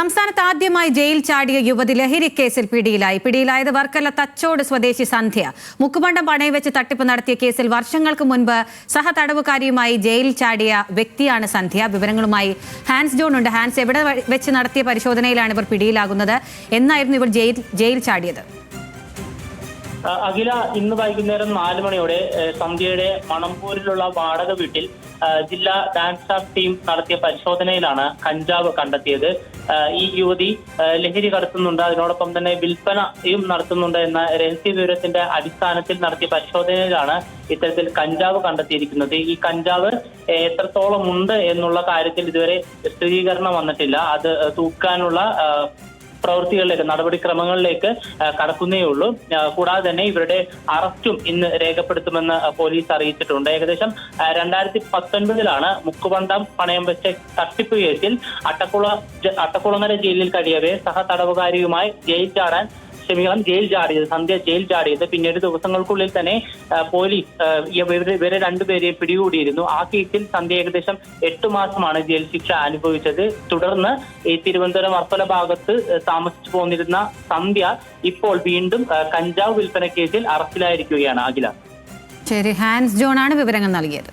സംസ്ഥാനത്ത് ആദ്യമായി ജയിൽ ചാടിയ യുവതി ലഹരി കേസിൽ പിടിയിലായത് വർക്കല തച്ചോട് സ്വദേശി സന്ധ്യ. മുക്കുപണ്ടം പണയം വെച്ച് തട്ടിപ്പ് നടത്തിയ കേസിൽ വർഷങ്ങൾക്ക് മുൻപ് സഹതടവുകാരിയുമായി ജയിൽ ചാടിയ വ്യക്തിയാണ് സന്ധ്യ. വിവരങ്ങളുമായി ഹാൻസ് ജോൺ ഉണ്ട്. ഹാൻസ്, എവിടെ വെച്ച് നടത്തിയ പരിശോധനയിലാണ് ഇവർ പിടിയിലാകുന്നത്? എന്നായിരുന്നു ഇവർ ജയിൽ ചാടിയത്? അഖില, ഇന്ന് വൈകുന്നേരം 4 മണിയോടെ സന്ധ്യയുടെ മണമ്പൂരിലുള്ള വാടക വീട്ടിൽ ജില്ലാ ഡാൻസ് ആർട്ട് ടീം നടത്തിയ പരിശോധനയിലാണ് കഞ്ചാവ് കണ്ടെത്തിയത്. ഈ യുവതി ലഹരി കടത്തുന്നുണ്ട്, അതിനോടൊപ്പം തന്നെ വിൽപ്പനയും നടത്തുന്നുണ്ട് എന്ന രഹസ്യ വിവരത്തിന്റെ അടിസ്ഥാനത്തിൽ നടത്തിയ പരിശോധനയിലാണ് ഇത്തരത്തിൽ കഞ്ചാവ് കണ്ടെത്തിയിരിക്കുന്നത്. ഈ കഞ്ചാവ് എത്രത്തോളം ഉണ്ട് എന്നുള്ള കാര്യത്തിൽ ഇതുവരെ സ്ഥിരീകരണം വന്നിട്ടില്ല. അത് തൂക്കാനുള്ള പ്രവൃത്തികളിലേക്ക്, നടപടിക്രമങ്ങളിലേക്ക് കടക്കുന്നേ ഉള്ളൂ. കൂടാതെ തന്നെ ഇവരുടെ അറസ്റ്റും ഇന്ന് രേഖപ്പെടുത്തുമെന്ന് പോലീസ് അറിയിച്ചിട്ടുണ്ട്. ഏകദേശം 2019 മുക്കുപണ്ടം പണയം വെച്ച തട്ടിപ്പ് കേസിൽ അട്ടക്കുളങ്ങര ജയിലിൽ കഴിയവേ സഹതടവുകാരിയുമായി സന്ധ്യ ജയിൽ ചാടിയത്. പിന്നീട് ദിവസങ്ങൾക്കുള്ളിൽ തന്നെ പോലീസ് ഇവരെ രണ്ടുപേരെയും പിടികൂടിയിരുന്നു. ആ കേസിൽ സന്ധ്യ ഏകദേശം 8 മാസമാണ് ജയിൽ ശിക്ഷ അനുഭവിച്ചത്. തുടർന്ന് ഈ തിരുവനന്തപുരം വർക്കല ഭാഗത്ത് താമസിച്ചു പോന്നിരുന്ന സന്ധ്യ ഇപ്പോൾ വീണ്ടും കഞ്ചാവ് വിൽപ്പന കേസിൽ അറസ്റ്റിലായിരിക്കുകയാണ്. അഖില. ശരി, ഹാൻസ് ജോൺ ആണ് വിവരങ്ങൾ നൽകിയത്.